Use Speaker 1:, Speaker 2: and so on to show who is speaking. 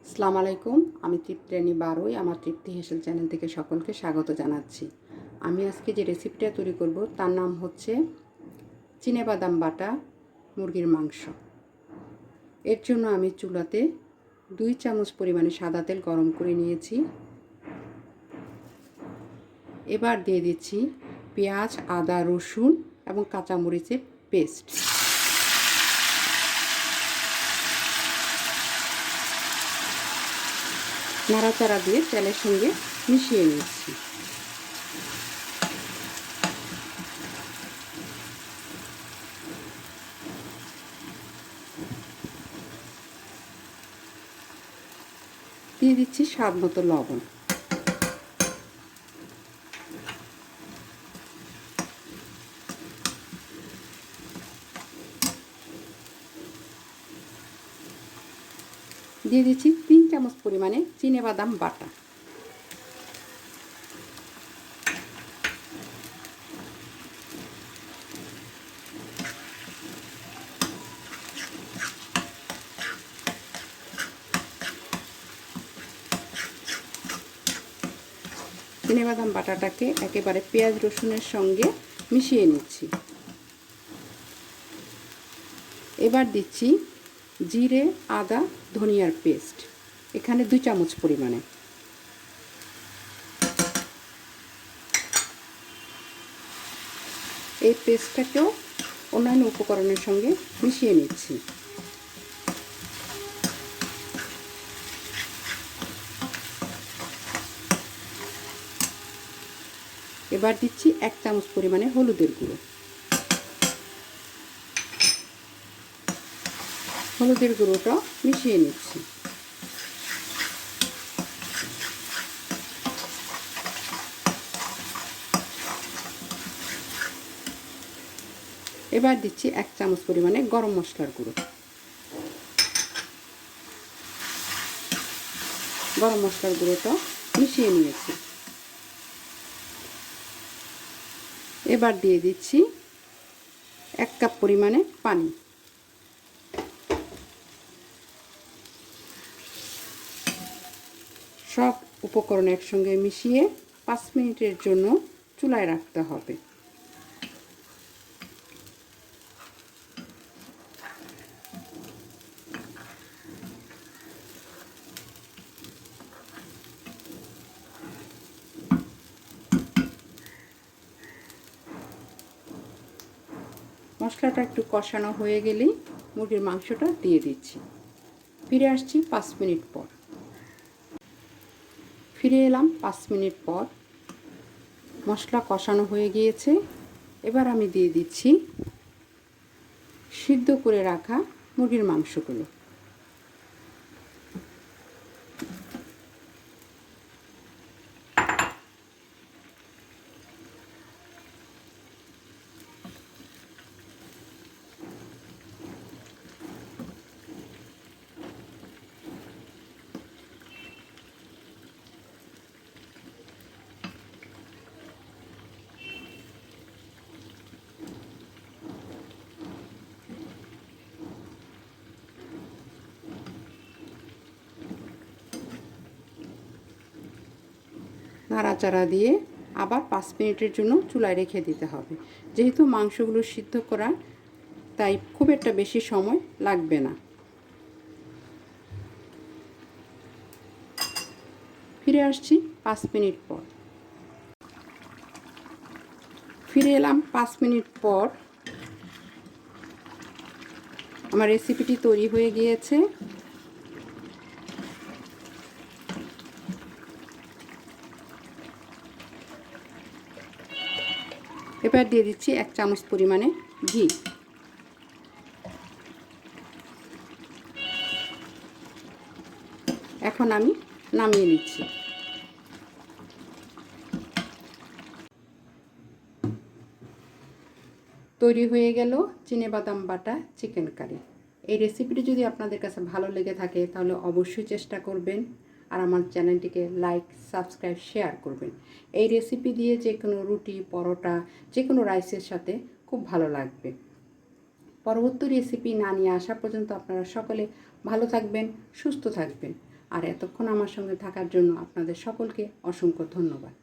Speaker 1: আসসালামু আলাইকুম। আমি তৃপ্তি বারোই আমার তৃপ্তি হেসেল চ্যানেল থেকে সকলকে স্বাগত জানাচ্ছি। আমি আজকে যে রেসিপিটা তৈরি করব তার নাম হচ্ছে চিনেবাদাম বাটা মুরগির মাংস। এর জন্য আমি চুলাতে 2 চামচ পরিমাণে সাদা তেল গরম করে নিয়েছি। এবার দিয়ে দিচ্ছি পেঁয়াজ, আদা, রসুন এবং কাঁচামরিচের পেস্ট। নাড়াচাড়া দিয়ে তেলের সঙ্গে মিশিয়ে নিচ্ছি। দিয়ে দিচ্ছি স্বাদ মতো লবণ। দিয়ে দিচ্ছি 3 চামচ পরিমাণে চিনেবাদাম বাটা। চিনেবাদাম বাটাটাকে একেবারে পেঁয়াজ রসুনের সঙ্গে মিশিয়ে নিচ্ছি। এবার দিচ্ছি জিরে, আদা, ধনিয়ার পেস্ট, এখানে 2 চামচ পরিমাণে। এই পেস্টটাকেও অন্যান্য উপকরণের সঙ্গে মিশিয়ে নিচ্ছি। এবার দিচ্ছি 1 চামচ পরিমাণে হলুদের গুঁড়ো। হলুদের গুঁড়োটা মিশিয়ে নিচ্ছি। এবার দিচ্ছি 1 চামচ পরিমাণে গরম মশলার গুঁড়ো। গরম মশলার গুঁড়োটা মিশিয়ে নিয়েছি। এবার দিয়ে দিচ্ছি 1 কাপ পরিমাণে পানি। সব উপকরণ একসঙ্গে মিশিয়ে 5 মিনিটের জন্য চুলায় রাখতে হবে। মশলাটা একটু কষানো হয়ে গেলেই মুরগির মাংসটা দিয়ে দিচ্ছি। ফিরে আসছি 5 মিনিট পর। ফিরে এলাম 5 মিনিট পর। মশলা কষানো হয়ে গিয়েছে। এবার আমি দিয়ে দিচ্ছি সিদ্ধ করে রাখা মুরগির মাংসগুলো। নাড়াচাড়া দিয়ে আবার 5 মিনিটের জন্য চুলায় রেখে দিতে হবে। যেহেতু মাংসগুলো সিদ্ধ করা, তাই খুব একটা বেশি সময় লাগবে না। ফিরে আসছি 5 মিনিট পর। ফিরে এলাম 5 মিনিট পর। আমার রেসিপিটি তৈরি হয়ে গিয়েছে। এবার দিয়ে দিচ্ছি 1 চামচ পরিমাণে ঘি। এখন আমি নামিয়ে নিচ্ছি। তৈরি হয়ে গেল চিনেবাদাম বাটা চিকেন কারি। এই রেসিপিটি যদি আপনাদের কাছে ভালো লেগে থাকে তাহলে অবশ্যই চেষ্টা করবেন আর আমার চ্যানেলটিকে লাইক, সাবস্ক্রাইব, শেয়ার করবেন। এই রেসিপি দিয়ে যে কোনো রুটি, পরোটা, যে কোনো রাইসের সাথে খুব ভালো লাগবে। পরবর্তী রেসিপি না নিয়ে আসা পর্যন্ত আপনারা সকলে ভালো থাকবেন, সুস্থ থাকবেন। আর এতক্ষণ আমার সঙ্গে থাকার জন্য আপনাদের সকলকে অসংখ্য ধন্যবাদ।